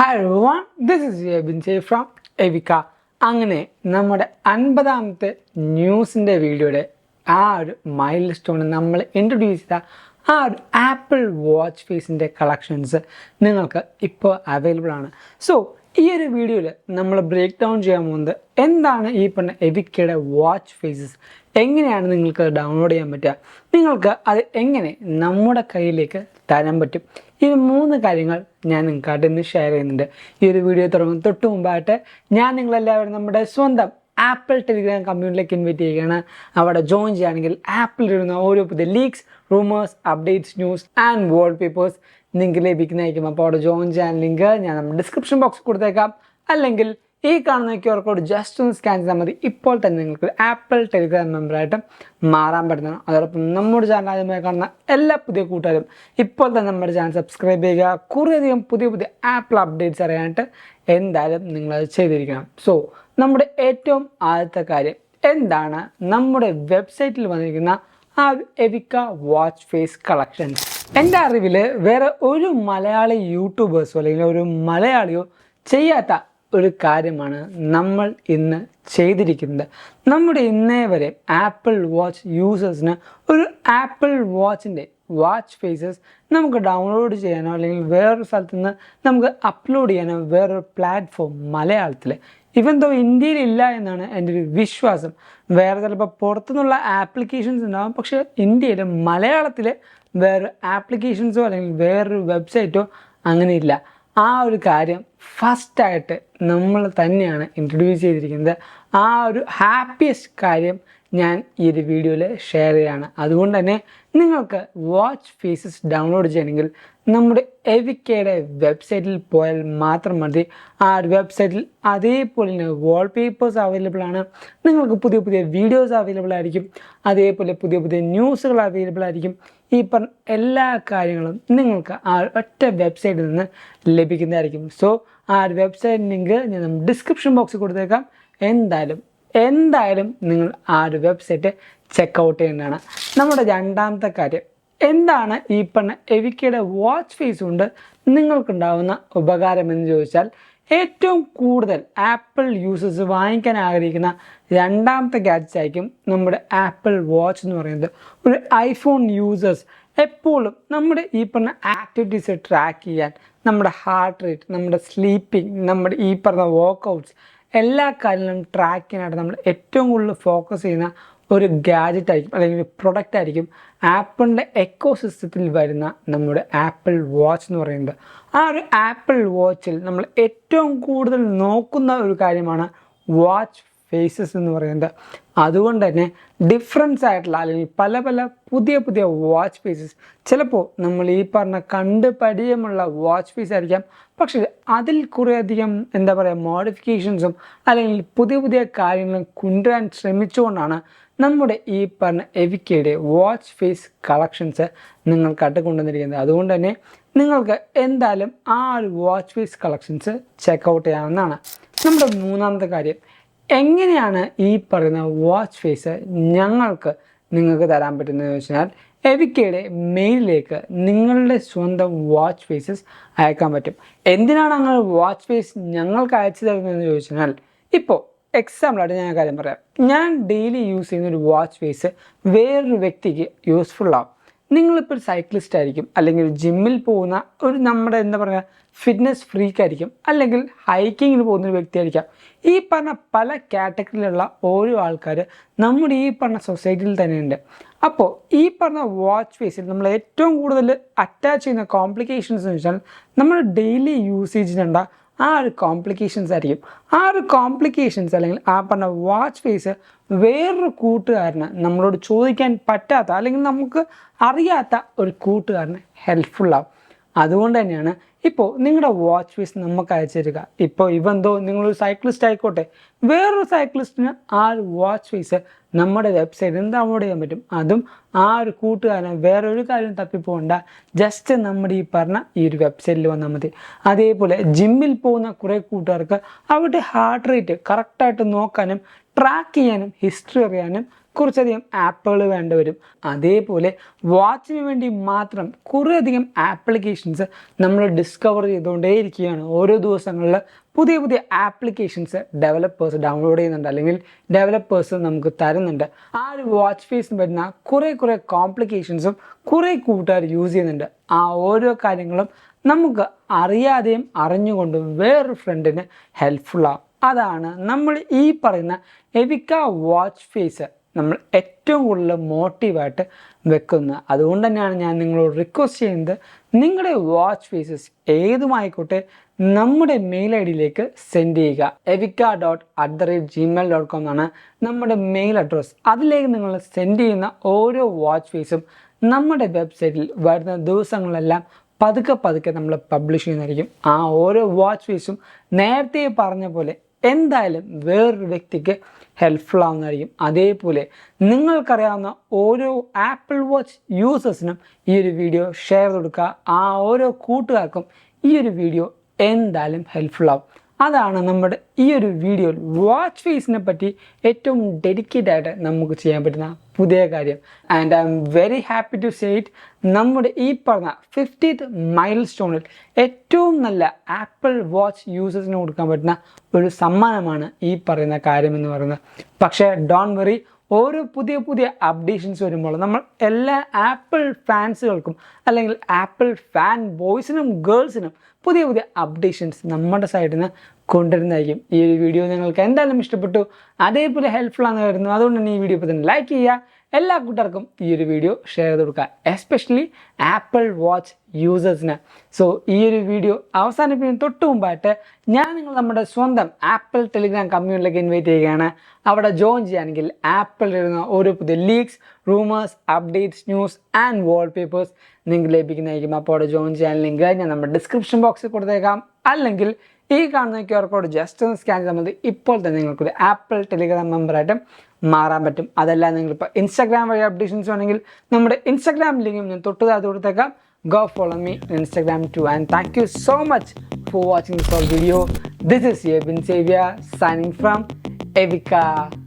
Hi everyone, this is Abin from eywkaa. അങ്ങനെ നമ്മുടെ 50ാമത്തെ ന്യൂസിൻ്റെ വീഡിയോയുടെ ആ ഒരു മൈൽ സ്റ്റോൺ നമ്മൾ ഇൻട്രൊഡ്യൂസ് ചെയ്ത ആ ഒരു ആപ്പിൾ വാച്ച് ഫേസിൻ്റെ കളക്ഷൻസ് നിങ്ങൾക്ക് ഇപ്പോൾ അവൈലബിൾ ആണ്. സോ ഈ ഒരു വീഡിയോയിൽ നമ്മൾ ബ്രേക്ക് ഡൗൺ ചെയ്യാൻ പോകുന്നത് എന്താണ് ഈ പറഞ്ഞ എവിക്കയുടെ വാച്ച് ഫേസസ്, എങ്ങനെയാണ് നിങ്ങൾക്ക് ഡൗൺലോഡ് ചെയ്യാൻ പറ്റുക, നിങ്ങൾക്ക് അത് എങ്ങനെ നമ്മുടെ കയ്യിലേക്ക് തരാൻ പറ്റും. ഈ 3 കാര്യങ്ങൾ ഞാൻ നിങ്ങൾക്കായിട്ട് ഇന്ന് ഷെയർ ചെയ്യുന്നുണ്ട്. ഈ ഒരു വീഡിയോ തുടങ്ങും തൊട്ട് മുമ്പായിട്ട് ഞാൻ നിങ്ങളെല്ലാവരും നമ്മുടെ സ്വന്തം ആപ്പിൾ ടെലിഗ്രാം കമ്മ്യൂണിറ്റിയിലേക്ക് ഇൻവൈറ്റ് ചെയ്യുകയാണ്. അവിടെ ജോയിൻ ചെയ്യുകയാണെങ്കിൽ ആപ്പിൾ ഇടുന്ന ഓരോ പുതിയ leaks, rumours, updates, news and wallpapers നിങ്ങൾക്ക് ലഭിക്കുന്നതായിരിക്കും. അപ്പോൾ അവിടെ ജോയിൻ ചെയ്യാൻ ലിങ്ക് ഞാൻ നമ്മുടെ ഡിസ്ക്രിപ്ഷൻ ബോക്സിൽ കൊടുത്തേക്കാം. അല്ലെങ്കിൽ ഈ കാണുന്ന QR കോഡ് ജസ്റ്റ് ഒന്ന് സ്കാൻ ചെയ്താൽ മതി. ഇപ്പോൾ തന്നെ നിങ്ങൾക്ക് ആപ്പിൾ ടെലിഗ്രാം മെമ്പറായിട്ട് മാറാൻ പറ്റുന്നതാണ്. അതോടൊപ്പം നമ്മുടെ ചാനൽ ആദ്യമായി കാണുന്ന എല്ലാ പുതിയ കൂട്ടുകാരും ഇപ്പോൾ തന്നെ നമ്മുടെ ചാനൽ സബ്സ്ക്രൈബ് ചെയ്യുക. കുറേയധികം പുതിയ ആപ്പിൾ അപ്ഡേറ്റ്സ് അറിയാനായിട്ട് എന്തായാലും നിങ്ങളത് ചെയ്തിരിക്കണം. സോ നമ്മുടെ ഏറ്റവും ആദ്യത്തെ കാര്യം എന്താണ്, നമ്മുടെ വെബ്സൈറ്റിൽ വന്നിരിക്കുന്ന ആ എവിക്ക വാച്ച് ഫേസ് കളക്ഷൻസ്. എൻ്റെ അറിവിൽ വേറെ ഒരു മലയാളി യൂട്യൂബേഴ്സോ അല്ലെങ്കിൽ ഒരു മലയാളിയോ ചെയ്യാത്ത ഒരു കാര്യമാണ് നമ്മൾ ഇന്ന് ചെയ്തിരിക്കുന്നത്. നമ്മുടെ ഇന്നേ വരെ ആപ്പിൾ വാച്ച് യൂസേഴ്സിന് ഒരു ആപ്പിൾ വാച്ചിൻ്റെ വാച്ച് ഫേസസ് നമുക്ക് ഡൗൺലോഡ് ചെയ്യാനോ അല്ലെങ്കിൽ വേറൊരു സ്ഥലത്ത് നിന്ന് നമുക്ക് അപ്ലോഡ് ചെയ്യാനോ വേറൊരു പ്ലാറ്റ്ഫോം മലയാളത്തിൽ ഇവൻ ദോ ഇന്ത്യയിൽ ഇല്ല എന്നാണ് എൻ്റെ ഒരു വിശ്വാസം. വേറെ ചിലപ്പോൾ പുറത്തുനിന്നുള്ള ആപ്ലിക്കേഷൻസ് ഉണ്ടാകും, പക്ഷേ ഇന്ത്യയിൽ മലയാളത്തിൽ വേറെ ആപ്ലിക്കേഷൻസോ അല്ലെങ്കിൽ വേറൊരു വെബ്സൈറ്റോ അങ്ങനെയില്ല. ആ ഒരു കാര്യം ഫസ്റ്റായിട്ട് നമ്മൾ തന്നെയാണ് ഇൻട്രൊഡ്യൂസ് ചെയ്തിരിക്കുന്നത്. ആ ഒരു ഹാപ്പിയസ്റ്റ് കാര്യം ഞാൻ ഈ ഒരു വീഡിയോയിൽ ഷെയർ ചെയ്യുകയാണ്. അതുകൊണ്ട് തന്നെ നിങ്ങൾക്ക് വാച്ച് ഫേസസ് ഡൗൺലോഡ് ചെയ്യണമെങ്കിൽ നമ്മുടെ എവിക്കയുടെ വെബ്സൈറ്റിൽ പോയാൽ മാത്രം മതി. ആ ഒരു വെബ്സൈറ്റിൽ അതേപോലെ തന്നെ വാൾപേപ്പേഴ്സ് അവൈലബിൾ ആണ്, നിങ്ങൾക്ക് പുതിയ വീഡിയോസ് അവൈലബിൾ ആയിരിക്കും, അതേപോലെ പുതിയ ന്യൂസുകൾ അവൈലബിൾ ആയിരിക്കും. ഈ പറഞ്ഞ എല്ലാ കാര്യങ്ങളും നിങ്ങൾക്ക് ആ ഒറ്റ വെബ്സൈറ്റിൽ നിന്ന് ലഭിക്കുന്നതായിരിക്കും. സോ ആ ഒരു വെബ്സൈറ്റ് ലിങ്ക് ഞാൻ ഡിസ്ക്രിപ്ഷൻ ബോക്സിൽ കൊടുത്തേക്കാം. എന്തായാലും നിങ്ങൾ ആ ഒരു വെബ്സൈറ്റ് ചെക്കൗട്ട് ചെയ്യുന്നതാണ്. നമ്മുടെ രണ്ടാമത്തെ കാര്യം എന്താണ്, ഈ പറഞ്ഞ എവിക്കയുടെ വാച്ച് ഫേസ് കൊണ്ട് നിങ്ങൾക്കുണ്ടാകുന്ന ഉപകാരം എന്ന് ചോദിച്ചാൽ, ഏറ്റവും കൂടുതൽ ആപ്പിൾ യൂസേഴ്സ് വാങ്ങിക്കാൻ ആഗ്രഹിക്കുന്ന രണ്ടാമത്തെ ഗാഡ്ജറ്റ് ആയിരിക്കും നമ്മുടെ ആപ്പിൾ വാച്ച് എന്ന് പറയുന്നത്. ഒരു ഐഫോൺ യൂസേഴ്സ് എപ്പോഴും നമ്മുടെ ഈ പറഞ്ഞ ആക്ടിവിറ്റീസ് ട്രാക്ക് ചെയ്യാൻ, നമ്മുടെ ഹാർട്ട് റേറ്റ്, നമ്മുടെ സ്ലീപ്പിംഗ്, നമ്മുടെ ഈ പറഞ്ഞ വർക്കൗട്ട്സ് എല്ലാ കാര്യങ്ങളും ട്രാക്ക് ചെയ്യാനായിട്ട് നമ്മൾ ഏറ്റവും കൂടുതൽ ഫോക്കസ് ചെയ്യുന്ന ഒരു ഗാഡ്ജറ്റ് ആയിരിക്കും അല്ലെങ്കിൽ ഒരു പ്രൊഡക്റ്റ് ആയിരിക്കും ആപ്പിളിൻ്റെ എക്കോ സിസ്റ്റത്തിൽ വരുന്ന നമ്മുടെ ആപ്പിൾ വാച്ച് എന്ന് പറയുന്നത്. ആ ഒരു ആപ്പിൾ വാച്ചിൽ നമ്മൾ ഏറ്റവും കൂടുതൽ നോക്കുന്ന ഒരു കാര്യമാണ് വാച്ച് ഫേസസ് എന്ന് പറയുന്നത്. അതുകൊണ്ട് തന്നെ ഡിഫറൻസ് ആയിട്ടുള്ള അല്ലെങ്കിൽ പല പുതിയ വാച്ച് ഫേസസ്, ചിലപ്പോൾ നമ്മൾ ഈ പറഞ്ഞ കണ്ട് പരിചയമുള്ള വാച്ച് ഫേസ് ആയിരിക്കാം, പക്ഷേ അതിൽ കുറേയധികം മോഡിഫിക്കേഷൻസും അല്ലെങ്കിൽ പുതിയ കാര്യങ്ങളും കൊണ്ടുവരാൻ ശ്രമിച്ചുകൊണ്ടാണ് നമ്മുടെ ഈ പറഞ്ഞ എവിക്കയുടെ വാച്ച് ഫേസ് കളക്ഷൻസ് നിങ്ങൾക്കായിട്ട് കൊണ്ടുവന്നിരിക്കുന്നത്. അതുകൊണ്ട് തന്നെ നിങ്ങൾക്ക് എന്തായാലും ആ ഒരു വാച്ച് ഫേസ് കളക്ഷൻസ് ചെക്കൗട്ട് ചെയ്യാവുന്നതാണ്. നമ്മുടെ മൂന്നാമത്തെ കാര്യം, എങ്ങനെയാണ് ഈ പറയുന്ന വാച്ച് ഫേസ് നിങ്ങൾക്ക് തരാൻ പറ്റുന്നതെന്ന് വെച്ചാൽ, എവിക്കയുടെ മെയിലിലേക്ക് നിങ്ങളുടെ സ്വന്തം വാച്ച് ഫേസസ് അയക്കാൻ പറ്റും. എന്തിനാണ് അങ്ങനെ വാച്ച് ഫേസ് ഞങ്ങൾക്ക് അയച്ചു തരുന്നതെന്ന് ചോദിച്ചാൽ, ഇപ്പോൾ എക്സാമ്പിളായിട്ട് ഞാൻ കാര്യം പറയാം. ഞാൻ ഡെയിലി യൂസ് ചെയ്യുന്ന ഒരു വാച്ച് ഫേസ് വേറൊരു വ്യക്തിക്ക് യൂസ്ഫുള്ളാവും. നിങ്ങളിപ്പോൾ സൈക്ലിസ്റ്റ് ആയിരിക്കും, അല്ലെങ്കിൽ ജിമ്മിൽ പോകുന്ന ഒരു നമ്മുടെ ഫിറ്റ്നസ് ഫ്രീക്ക് ആയിരിക്കും, അല്ലെങ്കിൽ ഹൈക്കിങ്ങിന് പോകുന്നൊരു വ്യക്തിയായിരിക്കാം. ഈ പറഞ്ഞ പല കാറ്റഗറിയിലുള്ള ഓരോ ആൾക്കാർ നമ്മുടെ ഈ പറഞ്ഞ സൊസൈറ്റിയിൽ തന്നെയുണ്ട്. അപ്പോൾ ഈ പറഞ്ഞ വാച്ച് ഫേസിൽ നമ്മൾ ഏറ്റവും കൂടുതൽ അറ്റാച്ച് ചെയ്യുന്ന കോംപ്ലിക്കേഷൻസ് എന്ന് വെച്ചാൽ, നമ്മൾ ഡെയിലി യൂസേജിനുണ്ട ആ ഒരു കോംപ്ലിക്കേഷൻസ് ആയിരിക്കും. ആ ഒരു കോംപ്ലിക്കേഷൻസ് അല്ലെങ്കിൽ ആ പറഞ്ഞ വാച്ച് ഫേസ് വേറൊരു കൂട്ടുകാരന് നമ്മളോട് ചോദിക്കാൻ പറ്റാത്ത അല്ലെങ്കിൽ നമുക്ക് അറിയാത്ത ഒരു കൂട്ടുകാരന് ഹെൽപ്ഫുള്ളാവും. അതുകൊണ്ട് തന്നെയാണ് ഇപ്പോൾ നിങ്ങളുടെ വാച്ച് ഫേസ് നമുക്ക് അയച്ചു തരിക. ഇപ്പോൾ ഇവന്തോ നിങ്ങളൊരു സൈക്ലിസ്റ്റ് ആയിക്കോട്ടെ, വേറൊരു സൈക്ലിസ്റ്റിന് ആ ഒരു വാച്ച് ഫേസ് നമ്മുടെ വെബ്സൈറ്റിൽ ഡൗൺലോഡ് ചെയ്യാൻ പറ്റും. അതും ആ ഒരു കൂട്ടുകാരനെ വേറൊരു കാര്യം തപ്പിപ്പോകണ്ട, ജസ്റ്റ് നമ്മുടെ ഈ പറഞ്ഞ ഈ ഒരു വെബ്സൈറ്റിൽ വന്നാൽ മതി. അതേപോലെ ജിമ്മിൽ പോകുന്ന കുറേ കൂട്ടുകാർക്ക് അവരുടെ ഹാർട്ട് റേറ്റ് കറക്റ്റായിട്ട് നോക്കാനും ട്രാക്ക് ചെയ്യാനും ഹിസ്റ്ററി അറിയാനും കുറച്ചധികം ആപ്പുകൾ വേണ്ടി വരും. അതേപോലെ വാച്ചിന് വേണ്ടി മാത്രം കുറേയധികം ആപ്ലിക്കേഷൻസ് നമ്മൾ ഡിസ്കവർ ചെയ്തുകൊണ്ടേയിരിക്കുകയാണ്. ഓരോ ദിവസങ്ങളിൽ പുതിയ പുതിയ ആപ്ലിക്കേഷൻസ് ഡെവലപ്പേഴ്സ് ഡൗൺലോഡ് ചെയ്യുന്നുണ്ട്, അല്ലെങ്കിൽ ഡെവലപ്പേഴ്സ് നമുക്ക് തരുന്നുണ്ട്. ആ ഒരു വാച്ച് ഫേസിന് വരുന്ന കുറേ കോംപ്ലിക്കേഷൻസും കുറേ കൂട്ടുകാർ യൂസ് ചെയ്യുന്നുണ്ട്. ആ ഓരോ കാര്യങ്ങളും നമുക്ക് അറിയാതെയും അറിഞ്ഞുകൊണ്ടും വേറൊരു ഫ്രണ്ടിന് ഹെൽപ്ഫുള്ളാകും. അതാണ് നമ്മൾ ഈ പറയുന്ന എവിക്ക വാച്ച് ഫേസ് നമ്മൾ ഏറ്റവും കൂടുതൽ മോട്ടീവായിട്ട് വെക്കുന്നത്. അതുകൊണ്ട് തന്നെയാണ് ഞാൻ നിങ്ങളോട് റിക്വസ്റ്റ് ചെയ്യുന്നത്, നിങ്ങളുടെ വാച്ച് ഫേസസ് ഏതുമായിക്കോട്ടെ നമ്മുടെ മെയിൽ ഐ ഡിയിലേക്ക് സെൻഡ് ചെയ്യുക. eywkaa.gmail.com എന്നാണ് നമ്മുടെ മെയിൽ അഡ്രസ്സ്. അതിലേക്ക് നിങ്ങൾ സെൻഡ് ചെയ്യുന്ന ഓരോ വാച്ച് ഫേസും നമ്മുടെ വെബ്സൈറ്റിൽ വരുന്ന ദിവസങ്ങളെല്ലാം പതുക്കെ നമ്മൾ പബ്ലിഷ് ചെയ്യുന്നതായിരിക്കും. ആ ഓരോ വാച്ച് ഫേസും നേരത്തെ പറഞ്ഞ പോലെ എന്തായാലും വേറൊരു വ്യക്തിക്ക് ഹെൽപ്ഫുൾ ആവുന്നതായിരിക്കും. അതേപോലെ നിങ്ങൾക്കറിയാവുന്ന ഓരോ ആപ്പിൾ വാച്ച് യൂസേഴ്സിനും ഈ ഒരു വീഡിയോ ഷെയർ ചെയ്ത് കൊടുക്കുക. ആ ഓരോ കൂട്ടുകാർക്കും ഈ ഒരു വീഡിയോ എന്തായാലും ഹെൽപ്ഫുൾ ആവും. അതാണ് നമ്മുടെ ഈ ഒരു വീഡിയോയിൽ വാച്ച് ഫേസിനെ പറ്റി ഏറ്റവും ഡെഡിക്കേറ്റ് ആയിട്ട് നമുക്ക് ചെയ്യാൻ പറ്റുന്ന പുതിയ കാര്യം. And I am very happy to say it, നമ്മുടെ ഈ പറഞ്ഞ 50th മൈൽ സ്റ്റോണിൽ ഏറ്റവും നല്ല ആപ്പിൾ വാച്ച് യൂസേഴ്സിന് കൊടുക്കാൻ പറ്റുന്ന ഒരു സമ്മാനമാണ് ഈ പറയുന്ന കാര്യമെന്ന് പറയുന്നത്. പക്ഷേ ഡോൺ വെറി, ഓരോ പുതിയ അപ്ഡേഷൻസ് വരുമ്പോൾ നമ്മൾ എല്ലാ ആപ്പിൾ ഫാൻസുകൾക്കും അല്ലെങ്കിൽ ആപ്പിൾ ഫാൻ ബോയ്സിനും ഗേൾസിനും പുതിയ അപ്ഡേഷൻസ് നമ്മുടെ സൈഡിൽ നിന്ന് കൊണ്ടുവരുന്നതായിരിക്കും. ഈ ഒരു വീഡിയോ നിങ്ങൾക്ക് എന്തായാലും ഇഷ്ടപ്പെട്ടു, അതേപോലെ ഹെൽപ്ഫുൾ ആണെന്ന് വരുന്നു. അതുകൊണ്ട് തന്നെ ഈ വീഡിയോ ഇപ്പോൾ തന്നെ ലൈക്ക് ചെയ്യുക, എല്ലാ കൂട്ടർക്കും ഈ ഒരു വീഡിയോ ഷെയർ ചെയ്ത് കൊടുക്കുക, എസ്പെഷ്യലി ആപ്പിൾ വാച്ച് യൂസേഴ്സിന്. സോ ഈ ഒരു വീഡിയോ അവസാനിപ്പിക്കുന്ന തൊട്ട് മുമ്പായിട്ട് ഞാൻ നമ്മുടെ സ്വന്തം ആപ്പിൾ ടെലിഗ്രാം കമ്മ്യൂണിറ്റിയിലേക്ക് ഇൻവൈറ്റ് ചെയ്യുകയാണ്. അവിടെ ജോയിൻ ചെയ്യുകയാണെങ്കിൽ ആപ്പിൾ ഇടുന്ന ഓരോ പുതിയ leaks, rumours, updates, news and wallpapers നിങ്ങൾക്ക് ലഭിക്കുന്നതായിരിക്കും. അപ്പോൾ അവിടെ ജോയിൻ ചെയ്യാൻ ലിങ്ക് ഞാൻ നമ്മുടെ ഡിസ്ക്രിപ്ഷൻ ബോക്സിൽ കൊടുത്തേക്കാം, അല്ലെങ്കിൽ ഈ കാണുന്ന QR കോഡ് ജസ്റ്റ് ഒന്ന് സ്കാൻ ചെയ്താൽ മതി. ഇപ്പോൾ തന്നെ നിങ്ങൾക്കൊരു ആപ്പിൾ ടെലിഗ്രാം മെമ്പറായിട്ട് മാറാൻ പറ്റും. അതല്ല നിങ്ങളിപ്പോൾ ഇൻസ്റ്റാഗ്രാം വഴി അപ്ഡേഷൻസ് വേണമെങ്കിൽ നമ്മുടെ ഇൻസ്റ്റാഗ്രാം ലിങ്കും ഞാൻ തൊട്ട് താഴത്ത് കൊടുത്തേക്കാം. Go follow me on Instagram too, and thank you so much for watching this whole video. This is Abin Xavier signing from eywkaa.